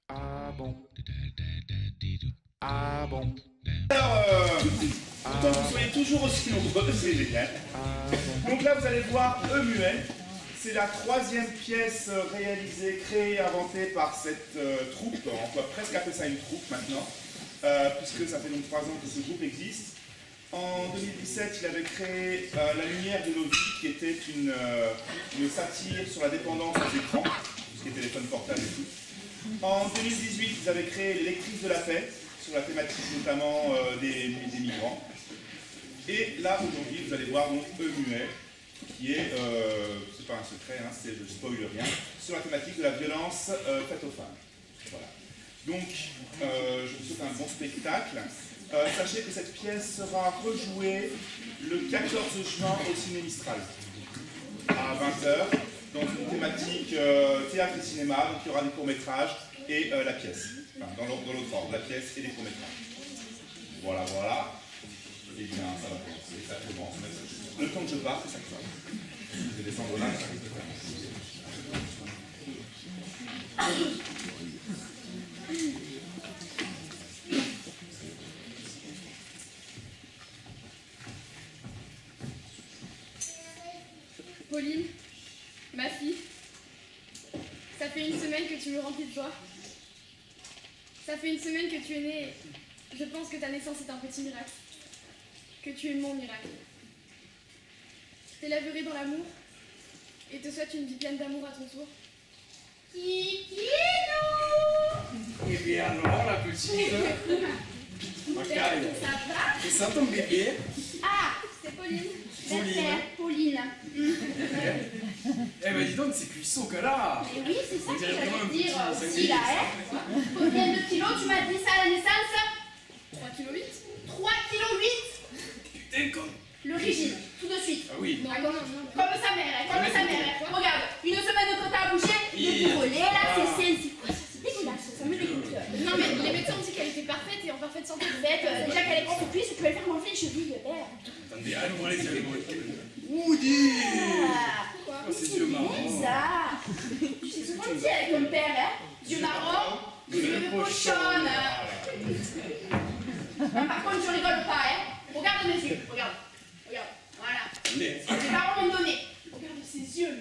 Ah bon. Ah bon. Alors, autant que vous soyez toujours aussi nombreux, c'est génial. Donc là, vous allez voir E-Muet. C'est la troisième pièce réalisée, créée, inventée par cette troupe. On peut presque appeler ça une troupe maintenant, puisque ça fait donc 3 ans que ce groupe existe. En 2017, il avait créé La Lumière de nos vies, qui était une satire sur la dépendance aux écrans, tout ce qui est téléphone portable et tout. En 2018, ils avaient créé Les Lectrices de la paix, sur la thématique notamment des migrants. Et là, aujourd'hui, vous allez voir donc E-Muet, qui est, c'est pas un secret, hein, je ne spoil rien, sur la thématique de la violence faite aux femmes. Voilà. Donc, je vous souhaite un bon spectacle. Sachez que cette pièce sera rejouée le 14 juin au Ciné Mistral, à 20 h, dans une thématique théâtre et cinéma. Donc il y aura des courts-métrages et la pièce, enfin, dans l'autre ordre, la pièce et les courts-métrages. Voilà, voilà. Et bien, ça va commencer, ça commence. Le temps que je pars, c'est ça que ça va. Je vais descendre là, ça risque de faire. Pauline, ma fille, ça fait une semaine que tu me remplis de joie. Ça fait une semaine que tu es née. Je pense que ta naissance est un petit miracle. Que tu es mon miracle. Je t'élèverai dans l'amour et te souhaite une vie pleine d'amour à ton tour. Kikino! Eh bien alors, la petite, Macaille, Ça va? c'est ça ton bébé? Ah, c'est Pauline. Pauline. J'espère, Pauline. Eh ben dis donc, c'est cuisseau que là. Et oui, c'est ça On que dirait vraiment un j'allais dire petit aussi là, hein. Combien de kilos tu m'as dit ça à la naissance? 3,8 kg. 3,8 kg. Putain, comme... Le régime, tout de suite. Ah oui. Ah, comme sa mère, hein, comme sa mère. Hein. Regarde, une semaine que t'as accouché, le brûlé, là, c'est c'est quoi ça? C'est dégueulasse, ça me dégoûte. Non mais les médecins ont dit qu'elle était parfaite et en parfaite santé. Bête, déjà qu'elle est grande cuisse, tu peux lui faire manger les chevilles, père. Attendez, allez, Woody. Ah, Quoi? Oh, ces yeux marrons. c'est ça. Tu sais souvent dire avec ton père, hein. Yeux marrons, yeux cochonnes. Par contre, je rigole pas, hein. Regarde mes yeux, regarde. Regarde, voilà. Mais, Mes parents m'ont donné. Regarde ses yeux,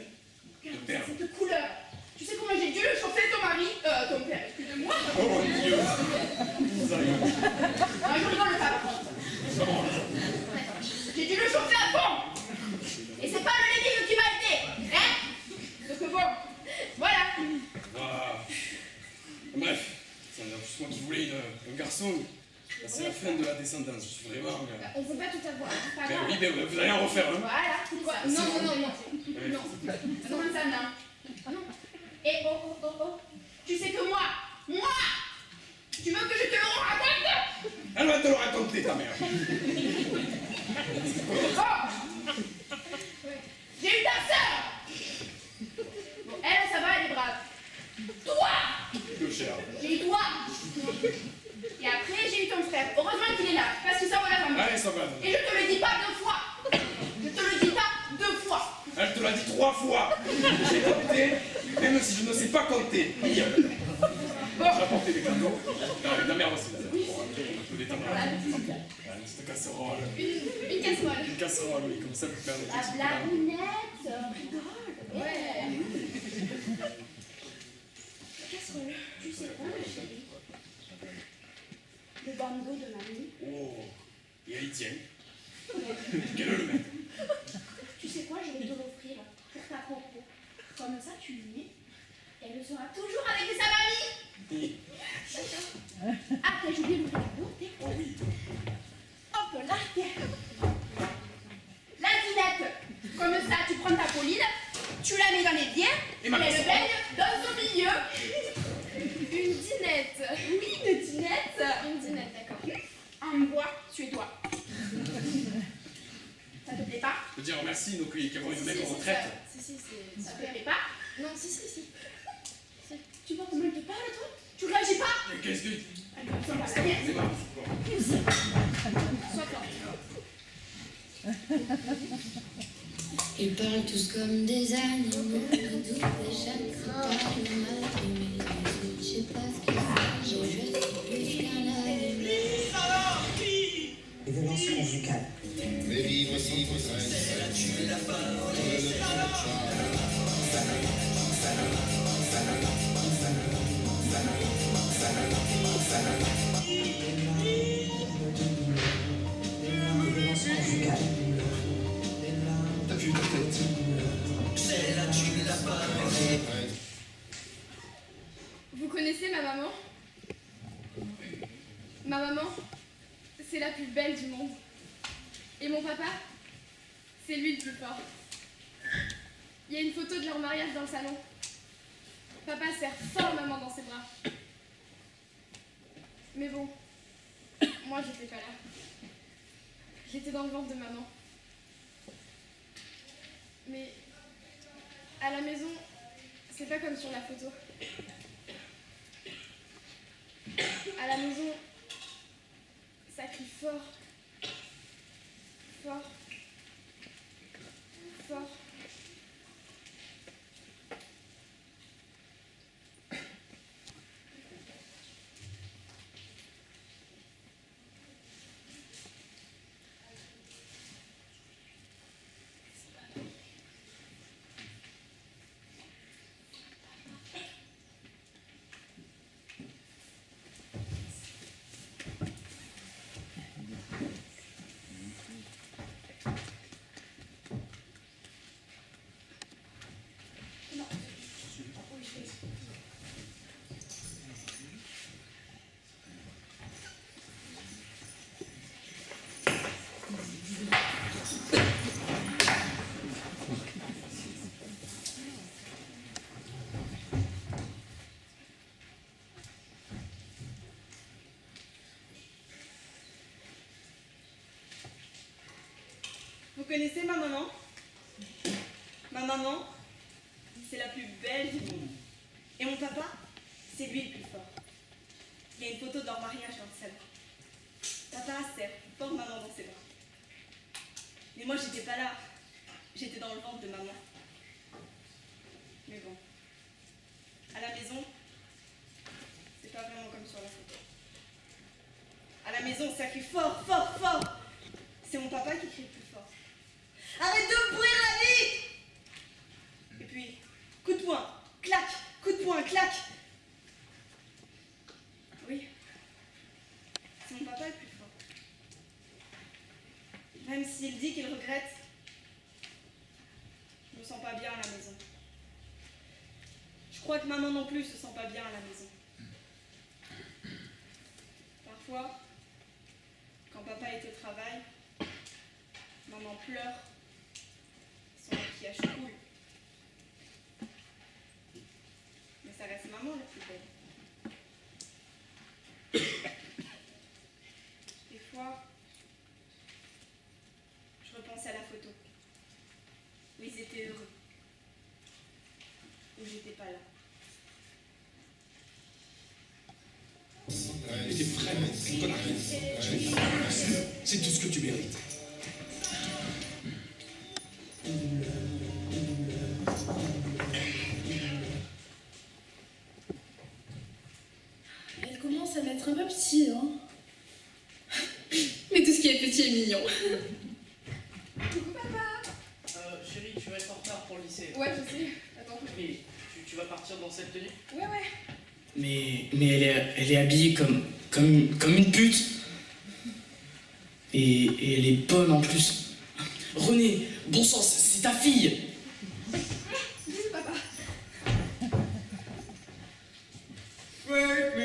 mais. Le père. Regarde cette couleur. Tu sais comment j'ai dû le chauffer ton mari, ton père, excusez-moi. oh mon Dieu. Ah, je rigole pas, par contre. J'ai dû le chauffer à fond. Et c'est pas le légume qui m'a aidé, hein. Donc bon, voilà. Ah. Bref, c'est juste moi qui voulais un garçon. Là, c'est la fin de la descendance, je suis vraiment... On peut pas tout avoir, c'est pas Ben grave. oui, ben vous allez en refaire un. Voilà, c'est Quoi? ça. Non. Comment ça, non? Non. Et oh. Tu sais que moi, tu veux que je te le raconte? Elle va te le raconter, ta mère. Oh! J'ai eu ta sœur! Bon, elle, ça va, elle est brave. Toi! Le cher. J'ai eu toi! Et après, j'ai eu ton frère. Heureusement qu'il est là, parce que ça va la famille. Allez, ça va. Et je te le dis pas 2 fois! Je te le dis pas 2 fois! Elle te l'a dit 3 fois. J'ai compté, même si je ne sais pas compter. J'ai apporté des cadeaux. La mère aussi, là. Un peu détendre. Une petite casserole. Une casserole. Une casserole, oui, comme ça, vous permettez. La blagounette, rigole! Ouais. Casserole, tu sais quoi, ma chérie? Le bandeau de mamie. Oh, et elle y tient. Quel est le maître? Tu sais quoi, je vais te l'offrir pour ta propre. Comme ça, tu lui mets. Elle sera toujours avec sa mamie. Ah, t'as oublié le cadeau, Oh oui. hop là, tiens. La dinette. Comme ça, tu prends ta Pauline, tu la mets dans les pieds, Et et ma elle casserole. baigne dans son milieu. Une dinette. Oui, une dinette. Une dinette, d'accord. En bois suédois. Ça te plaît pas? Je veux dire merci, nous qui avons une mec en Si, retraite. c'est Ça te plaît pas? Non, si. Tu vois comment elle te parle, toi? Tu réagis pas? Mais qu'est-ce que... Elle me ressemble à la mienne. C'est marrant. Sois fort. Ils parlent tous comme des animaux, de doute et chaque pas le mal T'as vu ta tête? Celle-là, tu l'as pas rêvé. Vous connaissez ma maman? Ma maman, c'est la plus belle du monde. Et mon papa, c'est lui le plus fort. Il y a une photo de leur mariage dans le salon. Papa serre fort maman dans ses bras. Mais bon, moi j'étais pas là. J'étais dans le ventre de maman. Mais à la maison, c'est pas comme sur la photo. À la maison, ça crie fort. Fort. Fort. Vous connaissez ma maman? Ma maman, c'est la plus belle du monde. Et mon papa, c'est lui le plus fort. Il y a une photo de leur mariage dans le salon. Papa serre fort maman dans ses bras. Mais moi, j'étais pas là. J'étais dans le ventre de maman. Mais bon, à la maison, c'est pas vraiment comme sur la photo. À la maison, ça crie fort, fort, fort. C'est mon papa qui crie le plus fort. Arrête de me pourrir la vie! Et puis, coup de poing, clac, coup de poing, clac. Oui, c'est mon papa le plus fort. Même s'il dit qu'il regrette, je me sens pas bien à la maison. Je crois que maman non plus se sent pas bien à la maison. Parfois, quand papa est au travail, maman pleure, son maquillage coule. Mais ça reste maman la plus belle. Des fois, je repense à la photo, où ils étaient heureux, où j'étais pas là. Mais t'es vraiment une connard. C'est tout ce que tu mérites. Elle commence à m'être un peu petit, hein. Mais tout ce qui est petit est mignon. Coucou papa! Chérie, tu vas être en retard pour le lycée. Ouais, je sais. Attends. Mais tu vas partir dans cette tenue? Ouais, ouais. Mais elle est habillée comme une pute. Et elle est bonne en plus. René, bon sang, c'est ta fille. Bisous papa. Make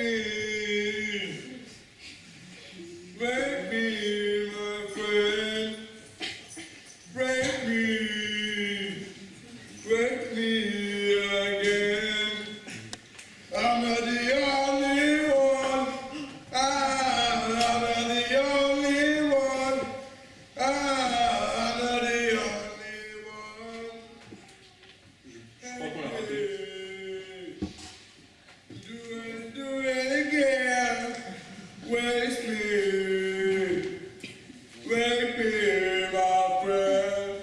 me, my friend. Break me again. I'm not the only one. I'm not the only one. I'm not the only one. Je crois qu'on l'a raté. Do it again. Waste me, my friend.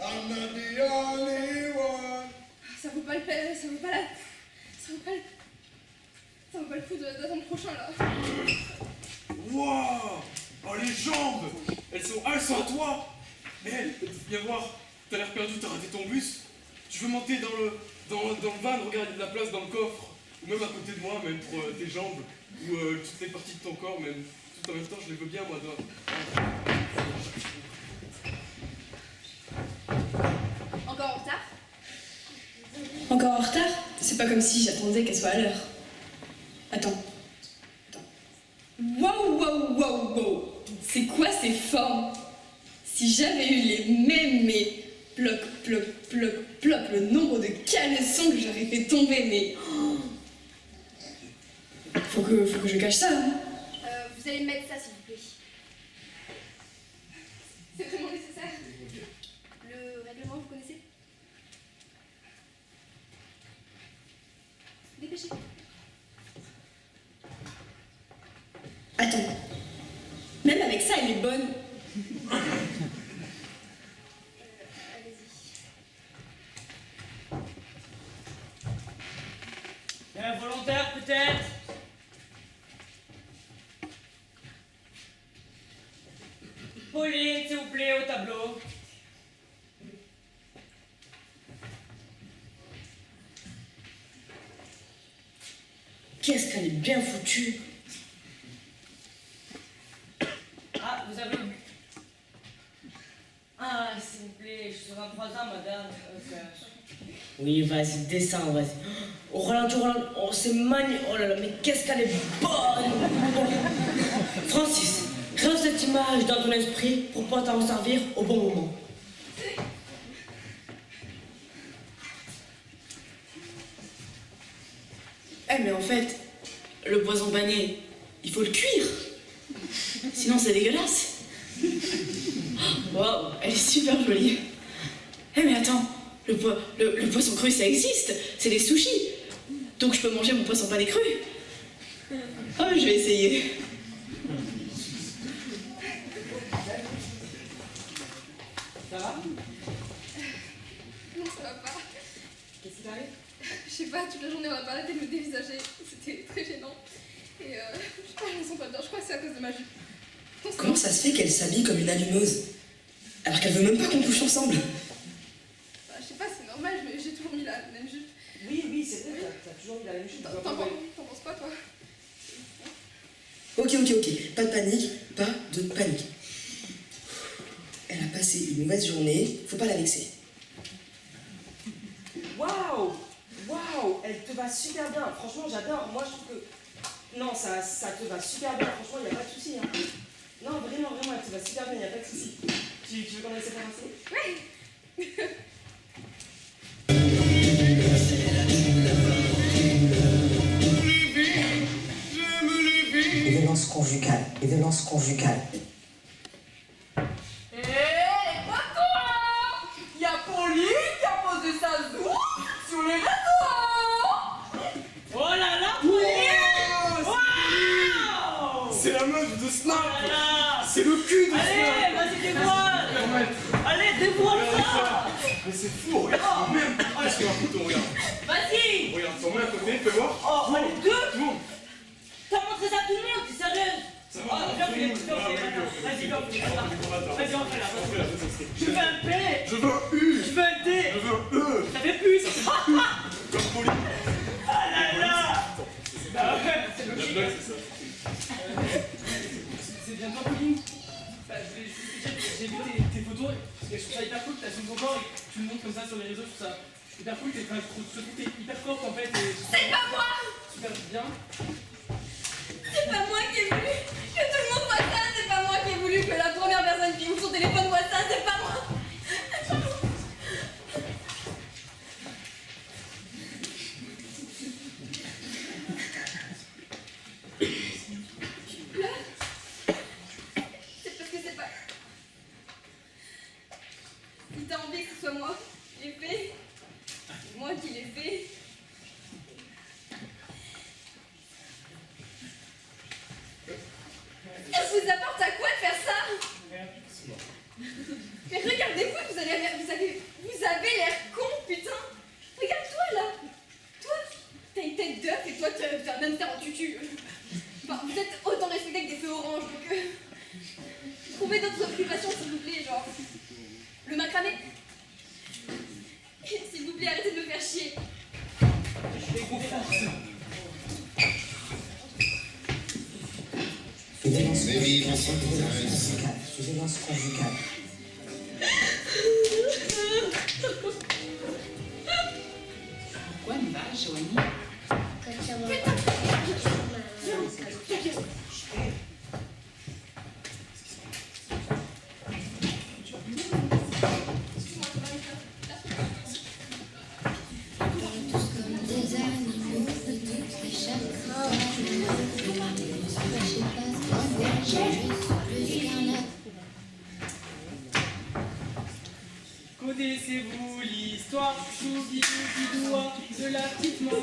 I'm not the only one. Ça vaut pas le peine, ça vaut pas la... Ça vaut pas le... Ça vaut pas le coup d'attendre le prochain là. Waouh! Oh, les jambes! Elles sont à toi! Mais viens voir, t'as l'air perdu, t'as raté ton bus. Tu veux monter dans le van, regarde, il y a de la place dans le coffre. ou même à côté de moi, même pour tes jambes, ou toutes les parties de ton corps, même tout en même temps, je les veux bien, moi. Encore en retard? Encore en retard? C'est pas comme si j'attendais qu'elle soit à l'heure. Attends. Wow! C'est quoi ces formes? Si j'avais eu les mêmes, mais ploc, le nombre de caleçons que j'aurais fait tomber, mais... oh. Faut que je cache ça, hein. Vous allez me mettre ça, s'il vous plaît. C'est vraiment nécessaire. Le règlement, vous connaissez? Dépêchez. Attends. Même avec ça, elle est bonne. Allez-y. Un volontaire peut-être? Pauline, s'il vous plaît, au tableau. Qu'est-ce qu'elle est bien foutue. Ah, vous avez... Ah, s'il vous plaît, je suis 23 ans, madame. Oui, vas-y, descends, vas-y. Oh, ralenti, oh, c'est magnifique. Oh là là, mais qu'est-ce qu'elle est bonne. Francis, reste cette image dans ton esprit pour pouvoir t'en servir au bon moment. Eh, mais en fait, le poisson pané, il faut le cuire. Sinon, c'est dégueulasse. Waouh, elle est super jolie. Eh, mais attends, le poisson cru, ça existe. C'est des sushis. Donc, je peux manger mon poisson pané cru. Ah, je vais essayer. Ça va? Non, ça va pas. Qu'est-ce qui t'arrive? Je sais pas, toute la journée, on a pas arrêté de me dévisager. C'était très gênant. Et je sais pas, je me sens pas bien. Je crois que c'est à cause de ma jupe. Comment ça se fait qu'elle s'habille comme une allumeuse alors qu'elle veut même pas qu'on couche ensemble? Bah, je sais pas, c'est normal, j'ai toujours mis la même jupe. Oui, c'est vrai, t'as toujours mis la même chose. T'en penses quoi, toi? Ok, pas de panique, pas de panique. Elle a passé une mauvaise journée, faut pas la vexer. Waouh, elle te va super bien. Franchement, j'adore. Moi, je trouve que... Non, ça te va super bien. Franchement, il n'y a pas de souci. Hein. Non, vraiment, elle te va super bien, il n'y a pas de souci. Tu veux qu'on essaie de passer? Oui. Les violences conjugales. Eh, les potos! Y'a Pauline qui a posé sa zouche sur les réseaux! Oh là là, Pauline! Wow! C'est la meuf de Snap. Oh là là! C'est le cul de Snap. Allez, vas-y, dévoile! Allez, dévoile ça! Mais c'est fou, regarde. Merde. Qu'est-ce qu'il y a en photo, regarde. Vas-y! Regarde, sur moi à côté, fais voir. Oh, allez, deux! Tout le monde. T'as montré ça à tout le monde, t'es sérieuse? Ça Oh, va. viens, vas-y, on fait là. Je veux un P! Je veux un U. Je veux un D! Je veux un E. Ça fait plus! Comme Pauline. Ah là là! Bah ouais, c'est La logique. blague, c'est ça. C'est bien toi, Pauline? Bah, j'ai vu tes photos et je trouve ça hyper cool que t'assumes ton corps et que tu le montres comme ça sur les réseaux, je trouve ça hyper cool, je trouve que t'es hyper forte en fait. C'est pas moi! Super bien. C'est pas moi qui ai voulu que tout le monde voit ça, c'est pas moi qui ai voulu que la première personne qui ouvre son téléphone voit ça, c'est pas moi! Tu pleures? C'est parce que c'est pas... Si t'as envie que ce soit moi qui l'ai fait, c'est moi qui l'ai fait. Ça vous apporte à quoi de faire ça? Mais regardez-vous, vous avez l'air con, putain. Regarde-toi là. Toi, t'as une tête d'œuf et toi t'as un hamster en tutu. Enfin, vous êtes autant respecté que des feux oranges, donc trouvez d'autres occupations s'il vous plaît, genre le macramé. S'il vous plaît, arrêtez de me faire chier. Je vais trop fort. Mais vivre sans Violence conjugale. Pourquoi va, Joanie? Connaissez-vous l'histoire choubidoua de la petite Marie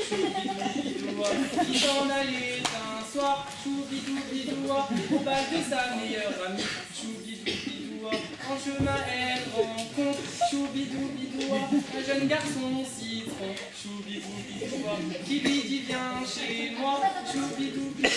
choubidoua qui s'en allait un soir choubidoua au bal de sa meilleure amie choubidoua. En chemin elle rencontre choubidoua un jeune garçon citron choubidoua qui lui dit viens chez moi choubidoua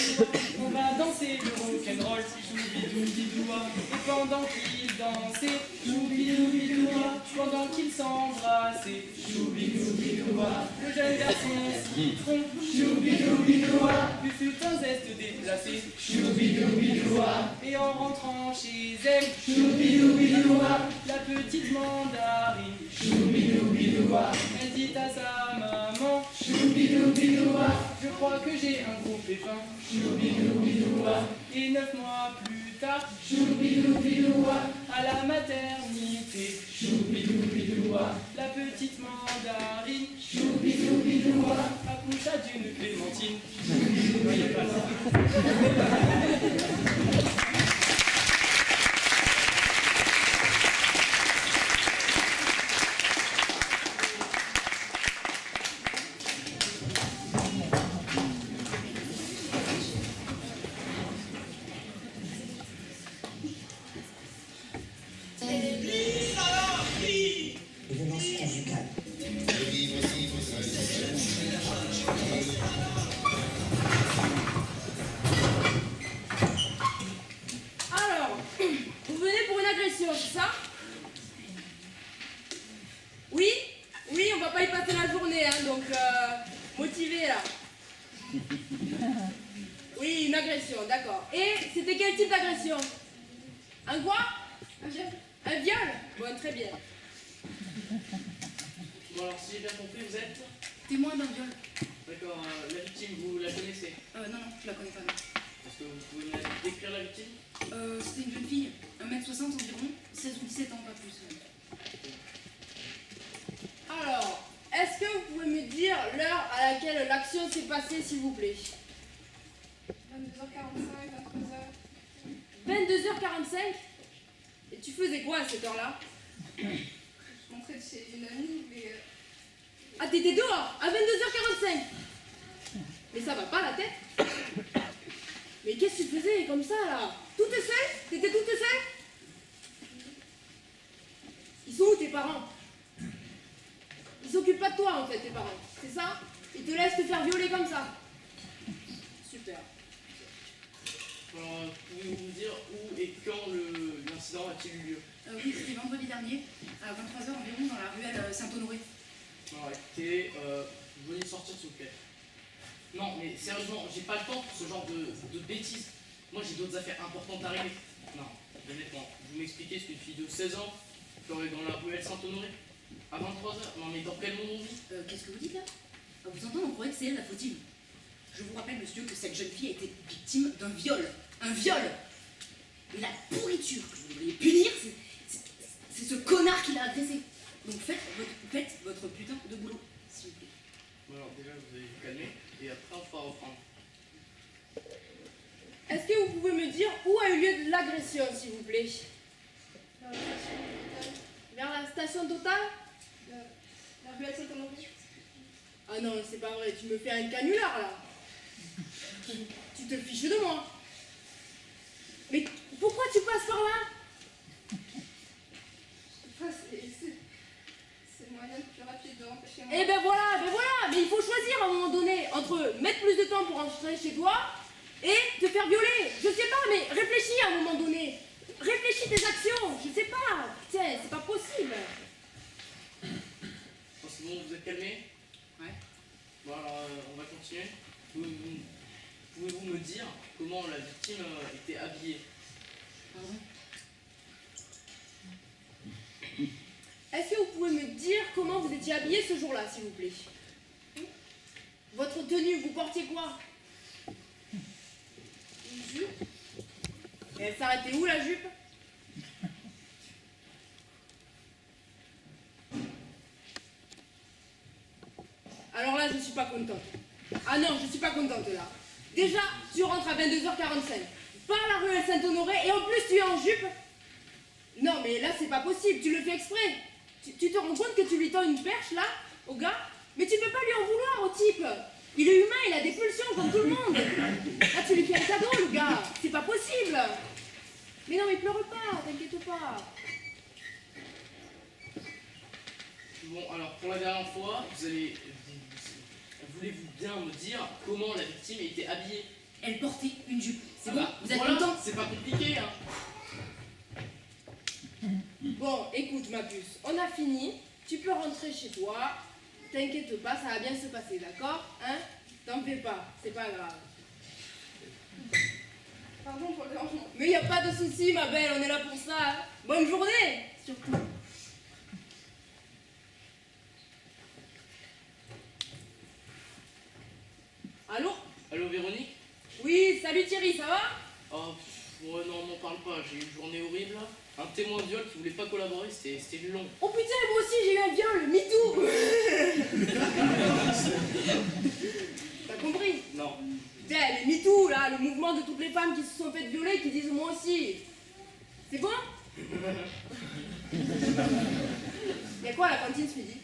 on va danser le rock'n'roll choubidoua et pendant qu'il dansait choubidoua pendant qu'ils s'embrassaient choubidoua le jeune garçon citron choubidoua lui fut un zeste déplacé choubidoua et en rentrant chez elle choubidoua la petite mandarine choubidoua elle dit à sa maman choubidoua je crois que j'ai un gros pépin choubidoua et 9 mois plus tard choubidoua à la maternité choubidoua la petite mandarine choubidoua accoucha d'une clémentine voyez pas ça. Violence conjugale. Alors, vous venez pour une agression, c'est ça? Oui? Oui, on va pas y passer la journée, hein, donc motivé là. Oui, une agression, d'accord. Et c'était quel type d'agression? Un quoi? Un viol. Un viol? Bon, très bien. Bon alors si j'ai bien compris vous êtes Témoin d'un viol. d'accord la victime vous la connaissez? Non, je la connais pas, non. Est-ce que vous pouvez me décrire la victime? C'était une jeune fille, 1m60 environ, 16 ou 17 ans, pas plus. Alors, est-ce que vous pouvez me dire l'heure à laquelle l'action s'est passée, s'il vous plaît? 22h45, 23h. 22h45? Et tu faisais quoi à cette heure-là? Je rentrais de chez une amie, mais Ah, t'étais dehors à 22h45? Mais ça va pas la tête? Mais qu'est-ce que tu faisais comme ça là? Toute seule? T'étais toute seule? Ils sont où tes parents? Ils s'occupent pas de toi en fait, tes parents, c'est ça? Ils te laissent te faire violer comme ça? Super. Alors pouvez-vous me dire où et quand l'incident a-t-il eu lieu? Oui, c'était vendredi dernier, à 23h environ, dans la ruelle Saint-Honoré. Non, écoutez, vous venez de sortir s'il vous plaît. Non, mais sérieusement, j'ai pas le temps pour ce genre de bêtises. Moi, j'ai d'autres affaires importantes à régler. Non, honnêtement, vous m'expliquez ce qu'une fille de 16 ans ferait dans la ruelle Saint-Honoré à 23h? Non, mais dans quel monde on vit? Qu'est-ce que vous dites là? Vous entendez, on croyait que c'est elle la fautive. Je vous rappelle, monsieur, que cette jeune fille a été victime d'un viol. Un viol! Mais la pourriture que vous devriez punir, c'est ce connard qui l'a agressé. Donc faites votre putain de boulot, s'il vous plaît. Bon, alors déjà, vous allez vous calmer et après, on pourra reprendre. Est-ce que vous pouvez me dire où a eu lieu de l'agression, s'il vous plaît? Vers la station Total? La ruelle Saint-Honoré. Ah non, c'est pas vrai, tu me fais un canular là. Tu te fiches de moi. Mais pourquoi tu passes par là? C'est le moyen le plus rapide de rentrer chez moi. Eh ben voilà, mais il faut choisir à un moment donné entre mettre plus de temps pour rentrer chez toi et te faire violer. Je sais pas, mais réfléchis à un moment donné. Réfléchis tes actions, je sais pas. Tiens, c'est pas possible. Bon, c'est bon, vous êtes calmés? Ouais. Bon, alors, on va continuer. pouvez-vous me dire comment la victime était habillée? Est-ce que vous pouvez me dire comment vous étiez habillé ce jour-là, s'il vous plaît? Votre tenue, vous portiez quoi? Une jupe? Et elle s'arrêtait où, la jupe? Alors là, je suis pas contente. Ah non, je suis pas contente là. Déjà, tu rentres à 22h45 par la ruelle Saint-Honoré et en plus tu es en jupe. Non mais là c'est pas possible, tu le fais exprès. Tu te rends compte que tu lui tends une perche là, au gars? Mais tu peux pas lui en vouloir au type. Il est humain, il a des pulsions comme tout le monde. Là tu lui fais un cadeau le gars, c'est pas possible. Mais non mais pleure pas, t'inquiète pas. Bon, alors pour la dernière fois, voulez-vous bien me dire comment la victime était habillée? Elle portait une jupe. C'est Ah bon, bah, vous êtes voilà, content? c'est pas compliqué, hein. Bon, écoute ma puce, on a fini. Tu peux rentrer chez toi. T'inquiète pas, ça va bien se passer, d'accord? Hein? T'en fais pas, c'est pas grave. Pardon pour le dérangement. Mais y a pas de souci, ma belle, on est là pour ça. Hein. Bonne journée, surtout. Allô? Allô, Véronique? Oui, salut Thierry, ça va? Oh, ouais, non, m'en parle pas, j'ai eu une journée horrible, là. Un témoin de viol qui voulait pas collaborer, c'était long. Oh putain, moi aussi j'ai eu un viol, MeToo. T'as compris? Non. Putain, les MeToo, là, le mouvement de toutes les femmes qui se sont faites violer, qui disent moi aussi. C'est bon? Y'a quoi à la cantine ce midi?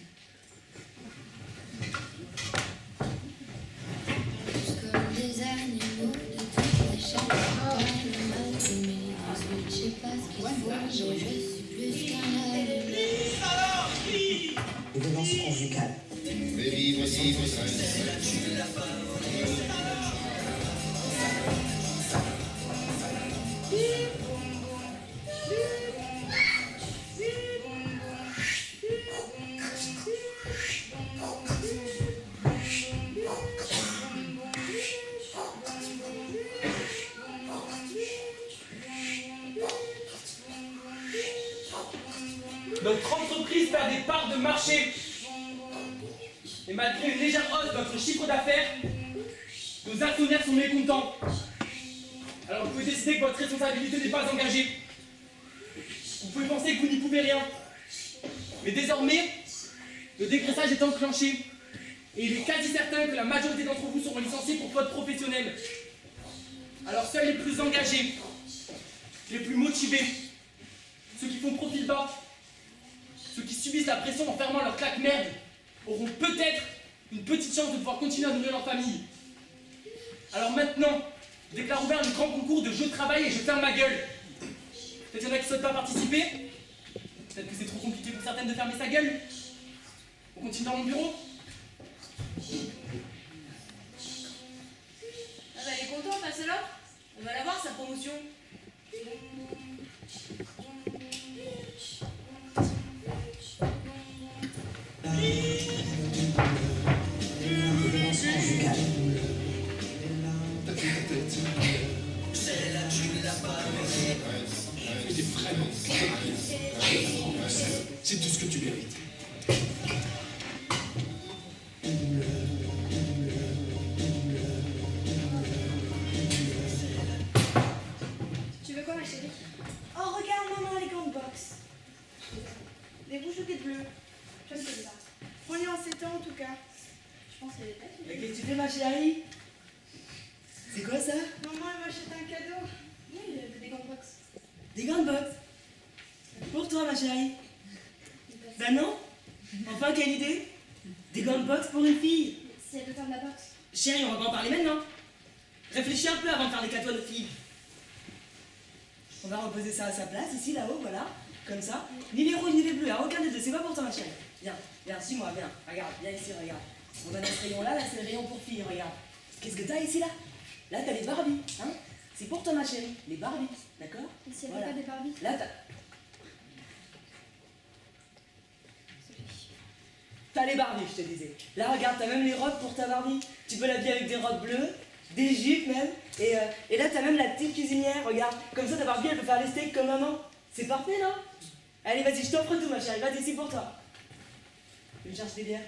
Comme des animaux de toutes les chaînes, pas le mal de mes 18, je sais pas ce qu'il faut, mais je suis plus qu'un allumé. Les violences conjugales. Mais vivre si vous Notre entreprise perd des parts de marché. Et malgré une légère hausse de notre chiffre d'affaires, nos actionnaires sont mécontents. Alors vous pouvez décider que votre responsabilité n'est pas engagée. Vous pouvez penser que vous n'y pouvez rien. Mais désormais, le dégraissage est enclenché. Et il est quasi certain que la majorité d'entre vous seront licenciés pour faute professionnelle. Alors seuls les plus engagés, les plus motivés, ceux qui font profil bas, ceux qui subissent la pression en fermant leur claque-merde, auront peut-être une petite chance de pouvoir continuer à nourrir leur famille. Alors maintenant, je déclare ouvert le grand concours de jeux de travail et je ferme ma gueule. Peut-être qu'il y en a qui ne souhaitent pas participer. Peut-être que c'est trop compliqué pour certaines de fermer sa gueule. On continue dans mon bureau. Ah bah elle est contente, la celle-là. On va la voir, sa promotion. Les violences conjugales. Tu es vraiment c'est tout ce que tu mérites. Tu veux quoi, ma chérie? Oh, regarde, maman, les grandes box. Des rouges ou des bleus? Je ne sais pas. Prenez en 7 ans, en tout cas. Je pense qu'elle est bête. Mais qu'est-ce que tu fais, ma chérie? C'est quoi ça? Maman, elle m'achète un cadeau. Oui, des grandes box. Des grandes bottes. Pour toi, ma chérie. Ben non. Enfin, quelle idée? Des grandes box pour une fille. Si elle veut faire de la boxe. Chérie, on va pas en parler maintenant. Réfléchis un peu avant de faire des cadeaux à nos filles. On va reposer ça à sa place, ici, là-haut, voilà. Comme ça. Ni les rouges, ni les bleus, hein, aucun des deux. C'est pas pour toi, ma chérie. Viens, viens, suis-moi, viens. Regarde, viens ici, regarde. On va dans ce rayon-là, là, c'est le rayon pour filles, regarde. Qu'est-ce que t'as ici, là? Là, t'as les Barbies, hein? C'est pour toi, ma chérie. Les Barbies, d'accord? Et si elle Voilà. veut pas des Barbies? Là, t'as les Barbies, je te disais. Là, regarde, t'as même les robes pour ta Barbie. Tu peux l'habiller avec des robes bleues, des jupes même. Et là, t'as même la petite cuisinière, regarde. Comme ça, ta Barbie, elle peut faire les steaks comme maman. C'est parfait, non? Allez, vas-y, je t'offre tout, ma chérie. Vas-y, c'est pour toi. Tu me cherches des bières?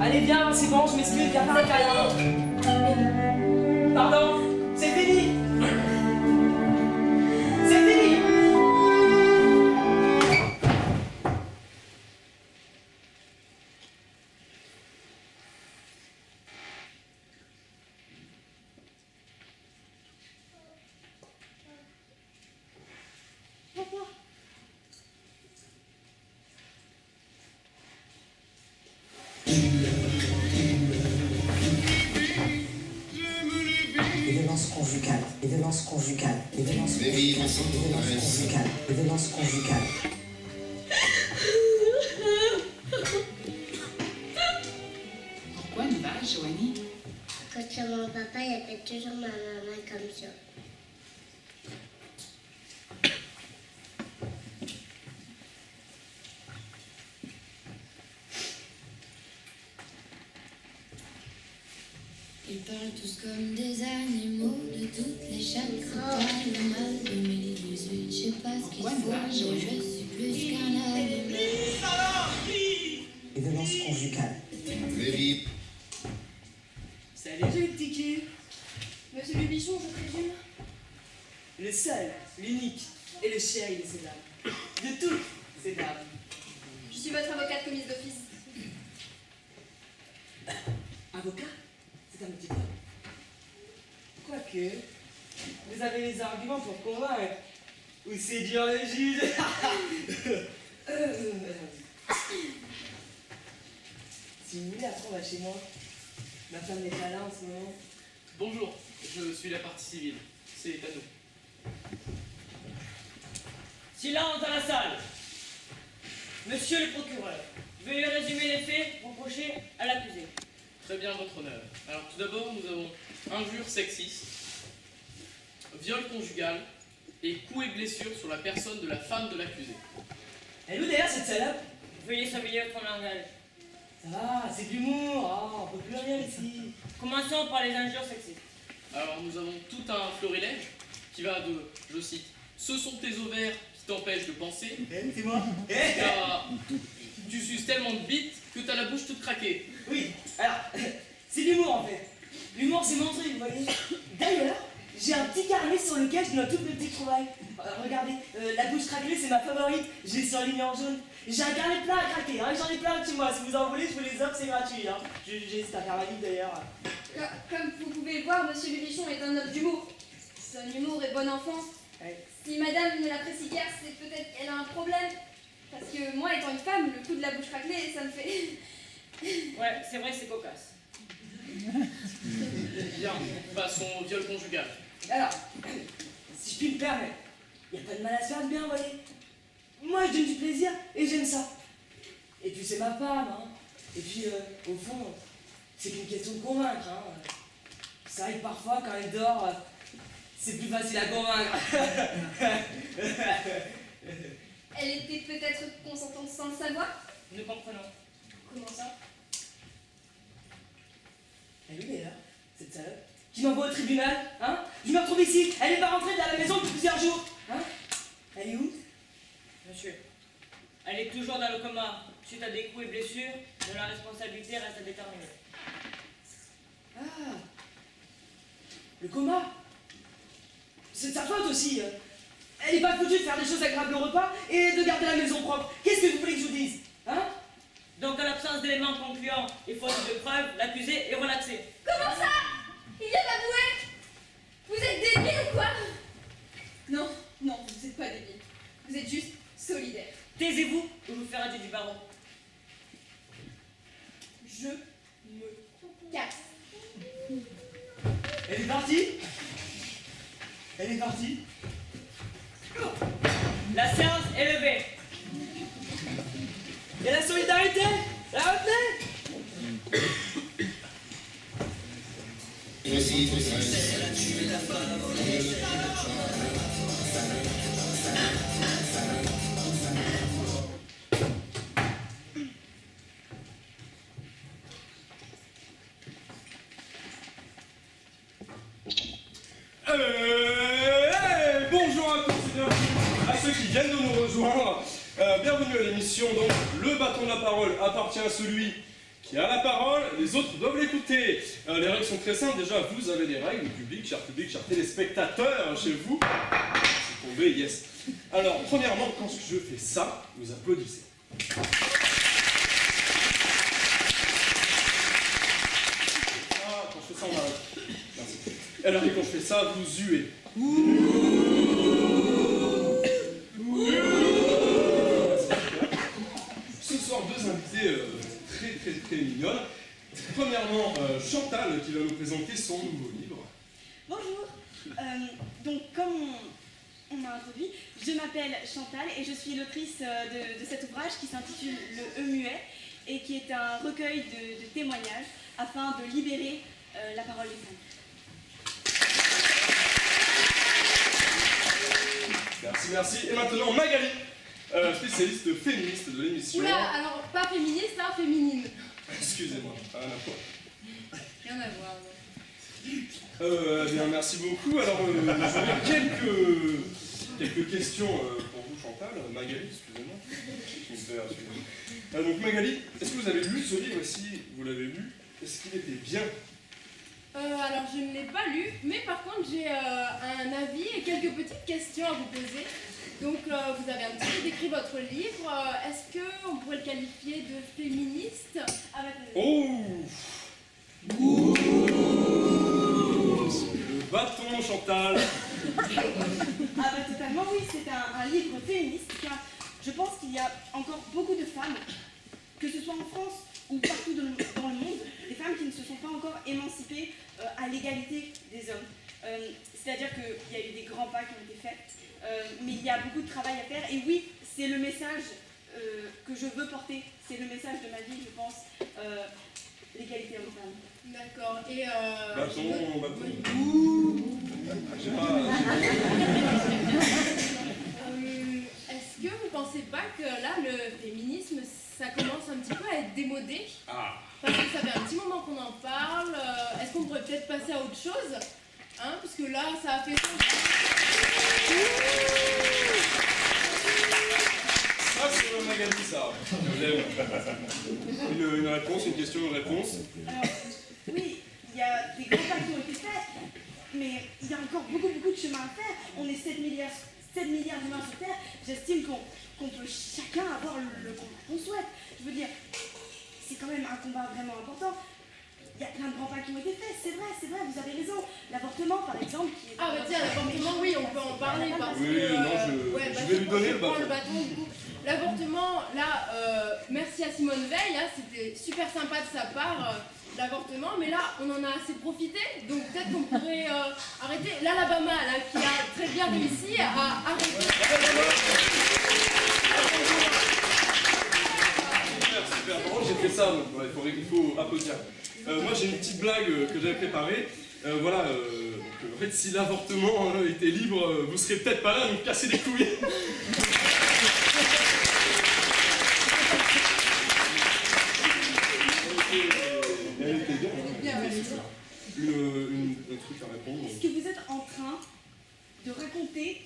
Allez, viens, c'est bon, je m'excuse, viens faire un câlin. Pardon, c'est fini. C'est fini. Les violences conjugales, les violences conjugales, les violences conjugales, les violences conjugales. Pourquoi une vache, Joanie? Quand c'est mon papa, il appelle toujours ma maman comme ça. Ils parlent tous comme des animaux de toutes les chaînes. C'est pas le mal 2018, je sais pas ce qu'ils font, mais je suis plus qu'un animal. Les violences conjugales. Salut, j'ai le petit cul. Monsieur le bichon, je présume. Le seul, l'unique et le chéri de ces dames. De toutes ces dames. Je suis votre avocate commise d'office. Avocat? C'est un petit peu. Quoique, vous avez les arguments pour convaincre. Ou séduire le juge. Si vous voulez, après on va chez moi. Ma femme n'est pas là en ce moment. Bonjour, je suis la partie civile. C'est à nous. Silence dans la salle. Monsieur le procureur, veuillez résumer les faits reprochés à l'accusé. Très bien, votre honneur. Alors, tout d'abord, nous avons injure sexiste, viol conjugal et coups et blessures sur la personne de la femme de l'accusé. Elle est où d'ailleurs cette salope? Veuillez s'améliorer votre langage. Ça va, c'est de l'humour, oh, on peut plus rire ici. Commençons par les injures sexistes. Alors nous avons tout un florilège qui va de, je cite, ce sont tes ovaires qui t'empêchent de penser. C'est moi. Jusqu'à, tu suces tellement de bites que t'as la bouche toute craquée. Oui, alors, c'est de l'humour en fait. L'humour c'est mon truc, vous voyez. D'ailleurs, j'ai un petit carnet sur lequel je note toutes mes petites trouvailles. Regardez, la bouche craquelée c'est ma favorite, je l'ai surlignée en jaune. J'ai un carnet plein à craquer, hein, j'en ai plein chez moi. Si vous en voulez, je vous les offre, c'est gratuit. Hein. J'hésite à faire ma livre d'ailleurs. Comme vous pouvez le voir, Monsieur Bibichon est un homme d'humour. Son humour est bon enfant. Ouais. Si madame ne l'apprécie guère, c'est peut-être qu'elle a un problème. Parce que moi, étant une femme, le coup de la bouche craquelée, ça me fait... Ouais, c'est vrai, c'est cocasse. Bien, passons au viol conjugal. Alors, si je puis me permettre, y a pas de mal à se faire de bien, vous voyez. Moi, je donne du plaisir et j'aime ça. Et puis c'est ma femme, hein. Et puis, au fond, c'est qu'une question de convaincre, hein. C'est vrai que parfois, quand elle dort, c'est plus facile à convaincre. Elle était peut-être consentante sans le savoir. Nous comprenons. Comment ça? Elle est où d'ailleurs, cette salope qui m'envoie au tribunal, hein? Je me retrouve ici, elle n'est pas rentrée de la maison depuis plusieurs jours, hein? Elle est où? Monsieur, elle est toujours dans le coma. Suite à des coups et blessures, dont la responsabilité reste à déterminer. Ah, le coma. C'est de sa faute aussi. Elle n'est pas foutue de faire des choses agréables au repas et de garder la maison propre. Qu'est-ce que vous voulez que je vous dise, hein? Donc, en l'absence d'éléments concluants et faute de preuves, l'accusé est relaxé. Comment ça? Il vient d'avouer. Vous êtes débile ou quoi? Non, non, vous n'êtes pas débile. Vous êtes juste solidaire. Taisez-vous ou je vous ferai du barreau. Je me Casse. Elle est partie. Elle est partie. La séance est levée. Et la solidarité, la retenez. Bonjour à tous et bienvenue à ceux qui viennent de nous rejoindre. Bienvenue à l'émission. Donc, le bâton de la parole appartient à celui qui a la parole. Les autres doivent l'écouter. Les règles sont très simples. Déjà, vous avez des règles, public, chers téléspectateurs chez vous. C'est tombé, yes. Alors, premièrement, quand je fais ça, vous applaudissez. Quand je fais ça, on arrête. Merci. Alors, et quand je fais ça, vous huez. Ce soir, deux invités très mignonnes. Premièrement, Chantal qui va nous présenter son nouveau livre. Bonjour. Donc, comme on m'a introduit, je m'appelle Chantal et je suis l'autrice de cet ouvrage qui s'intitule Le E-Muet et qui est un recueil de témoignages afin de libérer la parole des femmes. Merci. Et maintenant, Magali, spécialiste féministe de l'émission. Oula, alors pas féministe, hein, féminine. Excusez-moi, rien à voir. Rien à voir. Bien, merci beaucoup. Alors, j'aurais quelques questions pour vous, Chantal. Magali, excusez-moi. Donc, Magali, est-ce que vous avez lu ce livre? Si vous l'avez lu, est-ce qu'il était bien? Alors je ne l'ai pas lu, mais par contre j'ai un avis et quelques petites questions à vous poser. Donc vous avez un petit peu décrit votre livre. Est-ce qu'on pourrait le qualifier de féministe avec... Oh! Le bâton, Chantal. Ah bah totalement oui, c'est un livre féministe car je pense qu'il y a encore beaucoup de femmes, que ce soit en France ou partout dans le monde, des femmes qui ne se sont pas encore émancipées à l'égalité des hommes. C'est-à-dire qu'il y a eu des grands pas qui ont été faits, mais il y a beaucoup de travail à faire. Et oui, c'est le message que je veux porter, c'est le message de ma vie, je pense, l'égalité homme-femme. D'accord, et Bâton. est-ce que vous pensez pas que là, le féminisme, ça commence un petit peu à être démodé. Ah. Parce que ça fait un petit moment qu'on en parle. Est-ce qu'on pourrait peut-être passer à autre chose? Hein, parce que là, ça a fait... Ça, c'est Magali, ça. Une réponse, une question, une réponse. Alors, oui, il y a des grands pas qui ont été faits, mais il y a encore beaucoup de chemin à faire. On est 7 milliards d'humains sur Terre. J'estime qu'on peut chacun avoir le combat qu'on souhaite. Je veux dire, c'est quand même un combat vraiment important. Il y a plein de grands pas qui ont été faits, c'est vrai, vous avez raison. L'avortement, par exemple, qui est... Ah bah tiens, l'avortement, oui, on peut en parler parce oui, que... non, je vais lui donner le bâton. Du coup. L'avortement, là, merci à Simone Veil, là, c'était super sympa de sa part, l'avortement, mais là, on en a assez profité, donc peut-être qu'on pourrait arrêter. L'Alabama, là, qui a très bien réussi à arrêter... Super, par contre, j'ai fait ça, donc il faut applaudir. Moi, j'ai une petite blague que j'avais préparée. Voilà, donc, en fait, si l'avortement était libre, vous serez peut-être pas là à nous casser les couilles. Elle était bien, hein. Un truc à répondre. Est-ce que vous êtes en train de raconter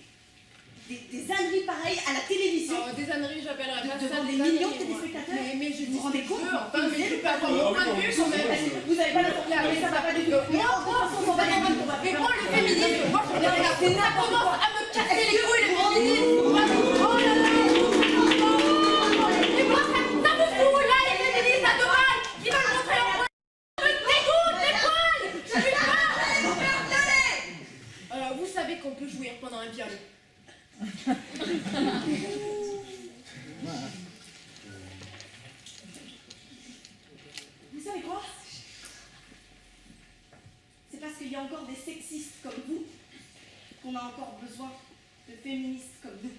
des âneries pareilles à la télévision? Des âneries, j'appellerais pas ça devant des des millions de âneries, moi. téléspectateurs? Mais je vous vous rendez compte? enfin, mais je peux avoir mon point de vue quand même. Vous n'avez pas la mais ça va pas du tout. Mais moi, le féminisme, moi, je regarde, ça commence à me casser les couilles, le féminisme. Oh là là. Et moi, ça me fout, là, les féministes à deux balles, qui veulent montrer leur point. Ça me dégoûte, les poils. Je suis pas. Vous savez qu'on peut jouir pendant un violet. Vous savez quoi? C'est parce qu'il y a encore des sexistes comme vous qu'on a encore besoin de féministes comme nous.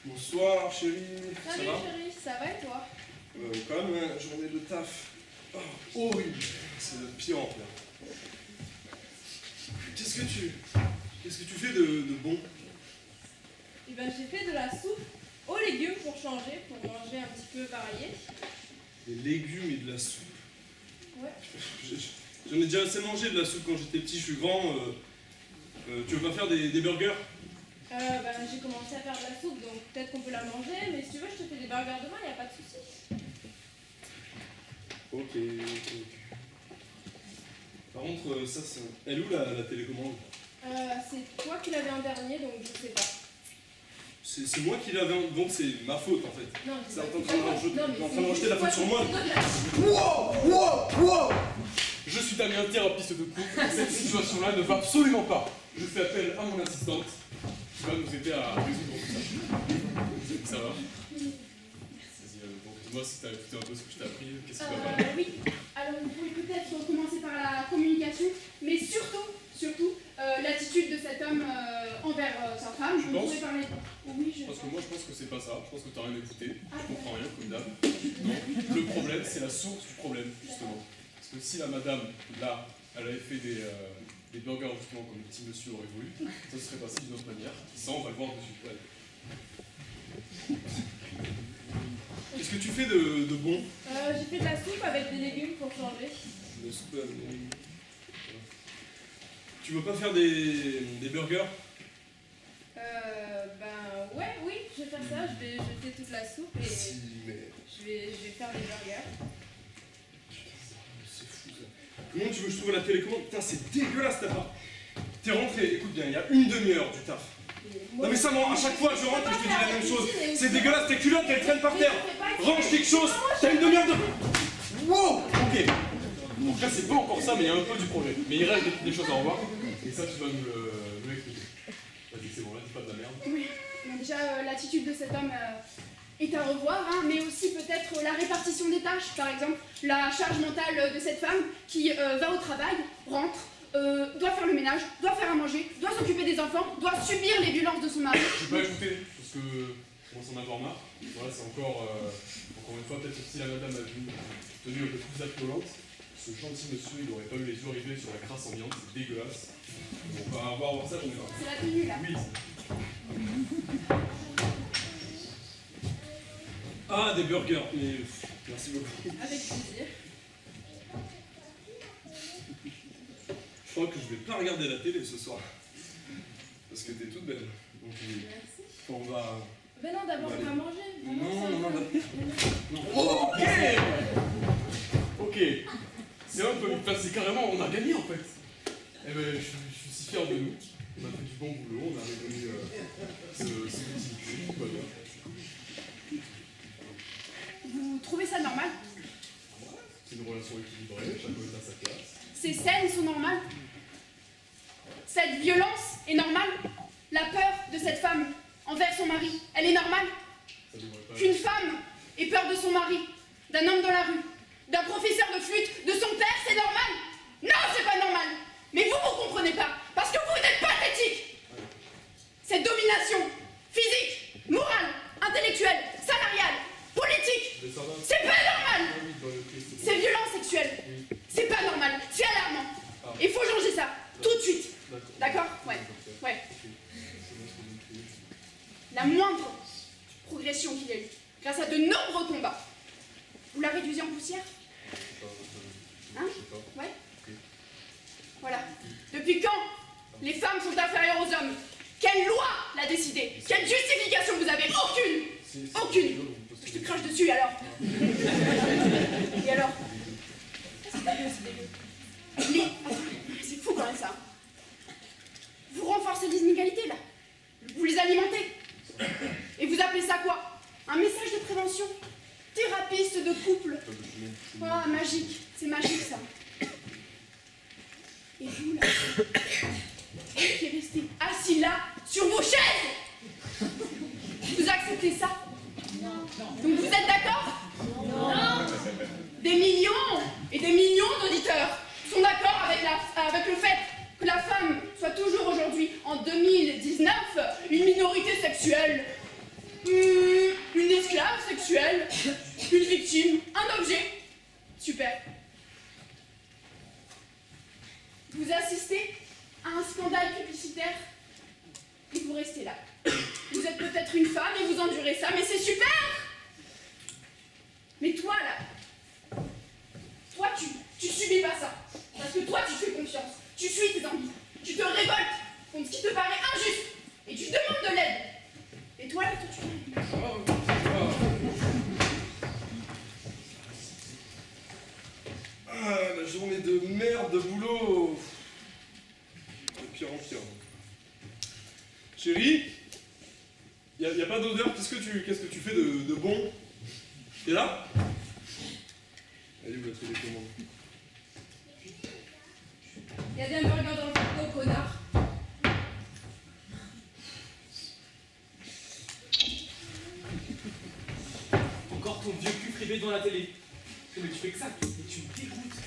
Bonsoir, chérie. Salut Ça va? chérie, ça va et toi? Quand même, une journée de taf. Oh, horrible. C'est le pire en pire. Qu'est-ce que tu fais de bon? Eh ben, j'ai fait de la soupe aux légumes pour changer, pour manger un petit peu varié. Des légumes et de la soupe. Ouais. J'en ai déjà assez mangé de la soupe quand j'étais petit, je suis grand. Tu veux pas faire des burgers? Ben, j'ai commencé à faire de la soupe, donc peut-être qu'on peut la manger, mais si tu veux, je te fais des burgers demain, y a pas de souci. Ok. Par contre, ça, elle est où la télécommande? C'est toi qui l'avais en dernier, donc je sais pas. C'est moi qui l'avais, donc c'est ma faute en fait. Non, c'est en train de rejeter la faute sur moi. Wow! Je suis Damien, thérapeute de couple. Cette situation-là ne va absolument pas. Je fais appel à mon assistante qui va nous aider à résoudre tout ça. Ça va? Vas-y, donc dis-moi si t'as écouté un peu ce que je t'ai appris, qu'est-ce qui va pas? Oui, alors vous pouvez peut-être commencer par la communication, mais surtout l'attitude de cet homme envers sa femme. Tu Vous penses? pouvez parler. Oui, je Parce que moi je pense que c'est pas ça, je pense que t'as rien écouté, Ah, tu comprends rien comme d'hab. Non, le problème c'est la source du problème justement. Parce que si la madame, là, elle avait fait des burgers justement comme le petit monsieur aurait voulu, ça se serait passé d'une autre manière. Ça on va le voir dessus. Ouais. Qu'est-ce que tu fais de bon? J'ai fait de la soupe avec des légumes pour changer. De soupe avec des légumes. Tu veux pas faire des burgers? Ben ouais, oui, je vais faire ça, je vais jeter toute la soupe et Si, mais... je vais faire des burgers. C'est fou ça. Comment tu veux que je trouve la télécommande? Putain, c'est dégueulasse ta part. T'es rentré, écoute bien, il y a une demi-heure du taf. Non mais ça, à chaque fois je rentre et je te dis la même chose. C'est dégueulasse, tes culottes elles traînent par terre. Range quelque chose, t'as une demi-heure de... Wow. Ok. Donc là c'est pas encore ça, mais il y a un peu du projet. Mais il reste des choses à revoir. Et ça tu vas nous l'expliquer. Vas-y, c'est bon, là dis pas de la merde. Oui, donc déjà l'attitude de cet homme est à revoir, hein, mais aussi peut-être la répartition des tâches, par exemple la charge mentale de cette femme qui va au travail, rentre, doit faire le ménage, doit faire à manger, doit s'occuper des enfants, doit subir les violences de son mari. Je vais pas écouter, parce que je commence à en avoir marre. Voilà, c'est encore une fois, peut-être si la madame a une tenue un peu plus affolante. Ce gentil monsieur, il aurait pas eu les yeux rivés sur la crasse ambiante, c'est dégueulasse. On va voir ça, j'en ai marre. C'est la tenue là. Oui. Ah, des burgers, mais merci beaucoup. Avec plaisir. Je crois que je vais pas regarder la télé ce soir. Parce que t'es toute belle. Donc, on va... Ben non, d'abord on va manger. Non. Oh, ok. Ok. C'est un peu... Enfin, c'est carrément... On a gagné, en fait. Eh ben, je suis si fier de nous. On a fait du bon boulot, on a résolu ce petit jeu, tout va bien. Vous trouvez ça normal? C'est une relation équilibrée, chacun est à sa place. Ces scènes sont normales? Cette violence est normale? La peur de cette femme envers son mari, elle est normale? Qu'une femme ait peur de son mari, d'un homme dans la rue, d'un professeur de flûte, de son père, c'est normal? Non, c'est pas normal! Mais vous comprenez pas, parce que vous êtes pathétique! Cette domination physique, morale, intellectuelle, salariale, politique, c'est pas normal! Ces violences sexuelles, c'est pas normal, c'est alarmant. Il faut changer ça, tout de suite. D'accord? Ouais. La moindre progression qu'il y a eu, grâce à de nombreux combats, vous la réduisez en poussière? Hein? Ouais? Voilà. Depuis quand les femmes sont inférieures aux hommes? Quelle loi l'a décidé? Quelle justification vous avez? Aucune! Aucune! Je te crache dessus alors. Et alors? C'est dégueu. Mais c'est fou quand même ça. Vous renforcez les inégalités là. Vous les alimentez. Et vous appelez ça quoi? Un message de prévention? Thérapeute de couple? Ah, magique. C'est magique ça. Et vous là, vous qui restez assis là, sur vos chaises, vous acceptez ça? Donc vous êtes d'accord? Non. Des millions et des millions d'auditeurs sont d'accord avec le fait que la femme soit toujours aujourd'hui, en 2019, une minorité sexuelle, une esclave sexuelle, une victime, un objet. Super. Vous assistez à un scandale publicitaire et vous restez là. Vous êtes peut-être une femme et vous endurez ça, mais c'est super! Mais toi, là, toi, tu subis pas ça. Parce que toi, tu fais confiance. Tu suis tes envies. Tu te révoltes contre ce qui te paraît injuste. Et tu demandes de l'aide. Et toi, là, tu... Ah, la journée de merde de boulot. De pire en pire. Chérie, y a pas d'odeur, qu'est-ce que tu fais de bon? T'es là? Allez, vous la télécommande. Il y a des hamburgers dans le frigo, connard. Encore ton vieux cul privé devant la télé. Mais tu fais que ça, et tu me dégoûtes.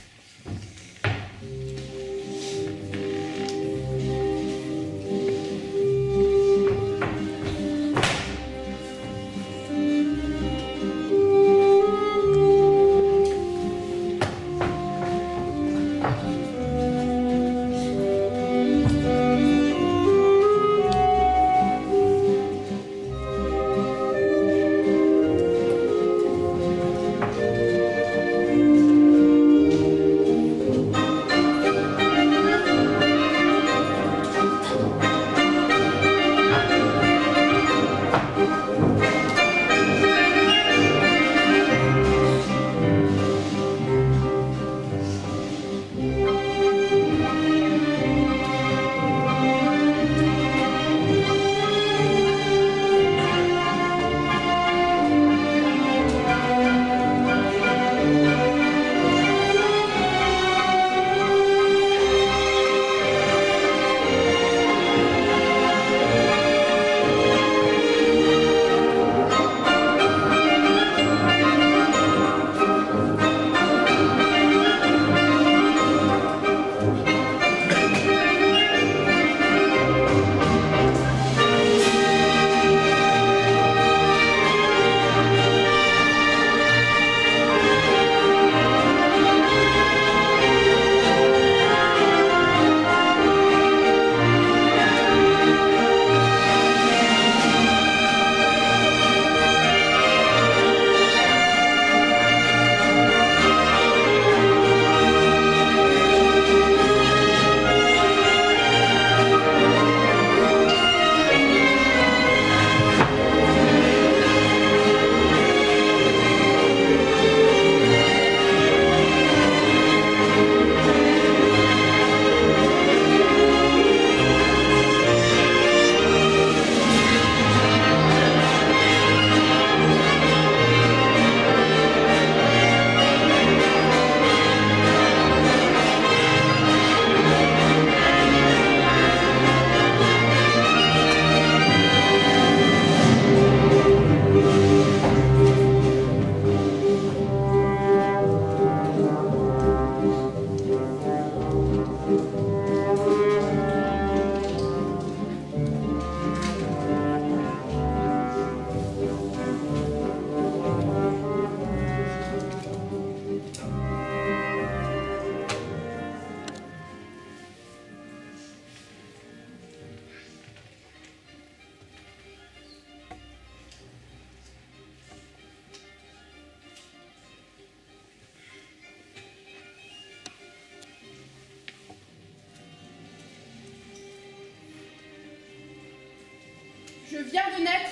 Je viens de naître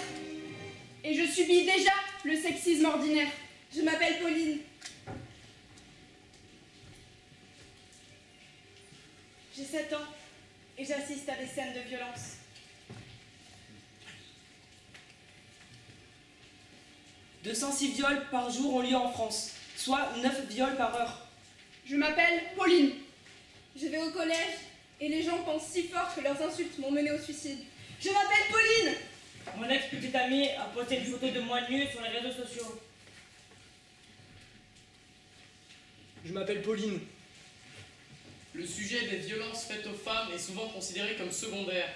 et je subis déjà le sexisme ordinaire. Je m'appelle Pauline. J'ai 7 ans et j'assiste à des scènes de violence. « 206 viols par jour ont lieu en France, soit 9 viols par heure. Je m'appelle Pauline. Je vais au collège et les gens pensent si fort que leurs insultes m'ont menée au suicide. Je m'appelle Pauline. Mon ex-petite amie a posté une photo de moi nue sur les réseaux sociaux. Je m'appelle Pauline. Le sujet des violences faites aux femmes est souvent considéré comme secondaire.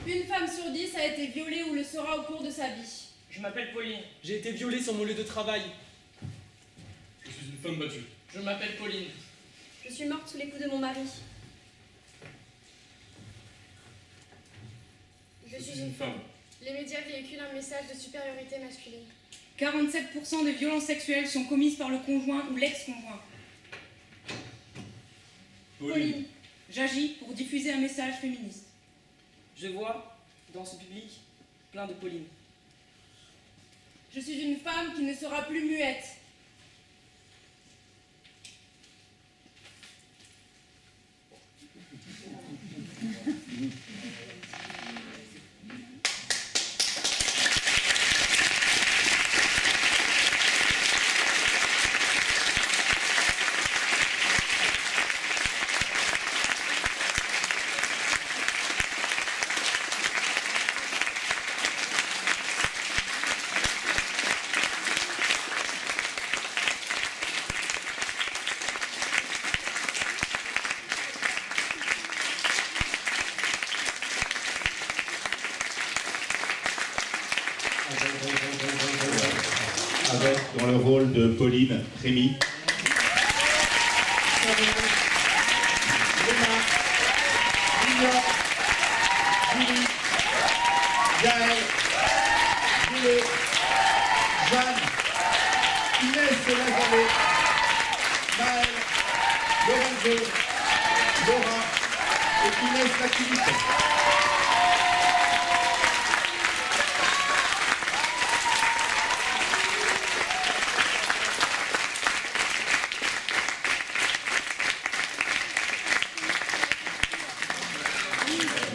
Une femme sur 10 a été violée ou le sera au cours de sa vie. Je m'appelle Pauline. J'ai été violée sur mon lieu de travail. Je suis une femme battue. Je m'appelle Pauline. Je suis morte sous les coups de mon mari. Je suis une femme. Les médias véhiculent un message de supériorité masculine. 47% des violences sexuelles sont commises par le conjoint ou l'ex-conjoint. Pauline. J'agis pour diffuser un message féministe. Je vois, dans ce public, plein de Pauline. Je suis une femme qui ne sera plus muette. Avec, dans le rôle de Pauline, Rémi. Gaël, Julie, Jeanne, Inès de Lazare, Maël, Lorenzo, Laura et Inès l'activité.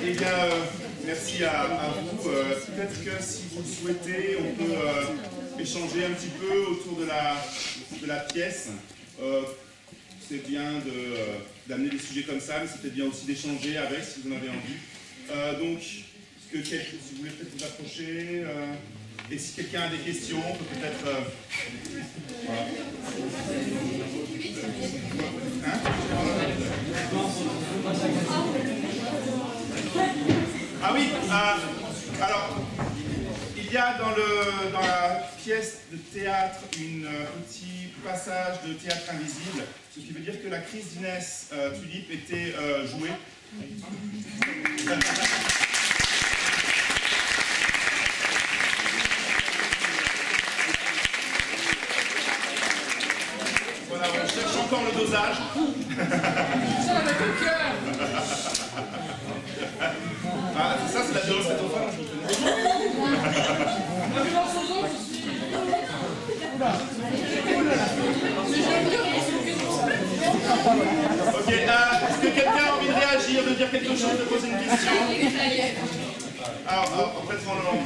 Eh bien, merci à vous. Peut-être que si vous le souhaitez, on peut échanger un petit peu autour de la pièce. C'est bien d'amener des sujets comme ça, mais c'est peut-être bien aussi d'échanger avec, si vous en avez envie. Donc, si vous voulez peut-être vous approcher, et si quelqu'un a des questions, on peut peut-être... voilà. Hein? Ah oui, alors, il y a dans la pièce de théâtre un petit passage de théâtre invisible, ce qui veut dire que la crise d'Inès Tulipe était jouée. Voilà, on cherche encore le dosage. Ça avec le cœur. Ah, ça c'est la violence faite aux femmes, je vous La violence aux autres aussi. Ok, est-ce que quelqu'un a envie de réagir, de dire quelque chose, de poser une question? Alors, en fait, non?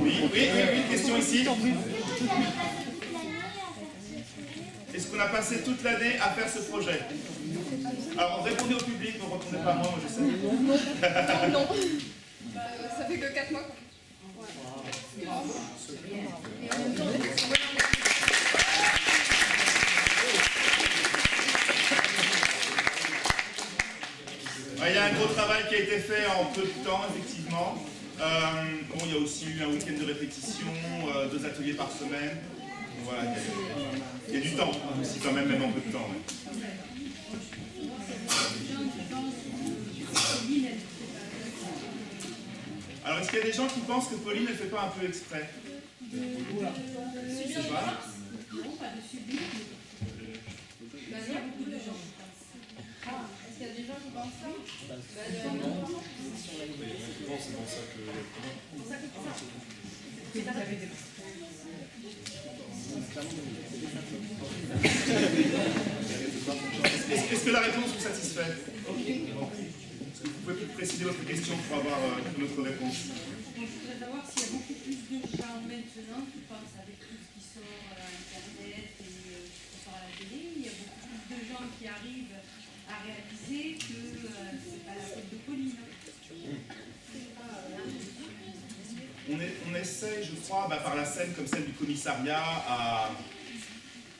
Oui, question ici. Est-ce qu'on a passé toute l'année à faire ce projet? Alors, répondez au public, ne répondez pas à moi, je sais. Non. Ça fait que 4 mois. Il y a un gros travail qui a été fait en peu de temps, effectivement. Bon, il y a aussi eu un week-end de répétition, 2 ateliers par semaine. Voilà, il y a du temps aussi, quand même en peu de temps. Ouais. Alors, est-ce qu'il y a des gens qui pensent que Pauline ne fait pas un peu exprès? Je sais pas. Non, pas de subir. Bah, il y a beaucoup de gens. Est-ce qu'il y a des gens qui pensent ça? c'est pour ça que... Est-ce que la réponse vous satisfait? Est-ce que vous pouvez préciser votre question pour avoir notre réponse? Je voudrais savoir s'il y a beaucoup plus de gens maintenant qui pensent avec tout ce qui sort à Internet et qui sort à la télé. Il y a beaucoup plus de gens qui arrivent à réaliser que c'est pas la faute de Pauline. On essaye, je crois, par la scène comme celle du commissariat,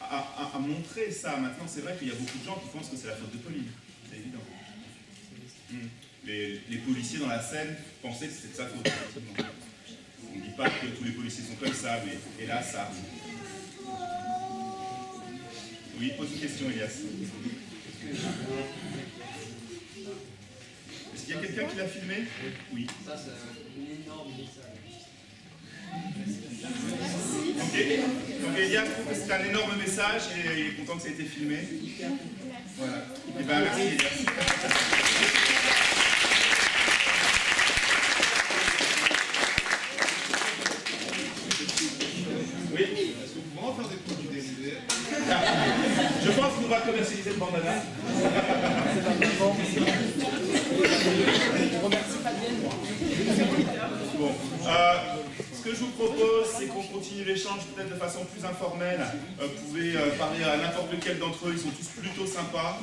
à montrer ça. Maintenant, c'est vrai qu'il y a beaucoup de gens qui pensent que c'est la faute de Pauline. C'est évident. Les policiers dans la scène pensaient que c'était de sa faute. Effectivement. On ne dit pas que tous les policiers sont comme ça, mais hélas, ça arrive. Oui, pose une question, Elias. Est-ce qu'il y a quelqu'un qui l'a filmé? Oui. Ça, c'est un énorme message. Ok. Donc Elias trouve que c'est un énorme message et il est content que ça ait été filmé. Voilà. Et bien merci Elias. Oui. Est-ce que vous pouvez en faire des produits dérivés? Je pense qu'on va commercialiser le bandana. Bon, ce que je vous propose, c'est qu'on continue l'échange peut-être de façon plus informelle. Vous pouvez parler à n'importe lequel d'entre eux, ils sont tous plutôt sympas.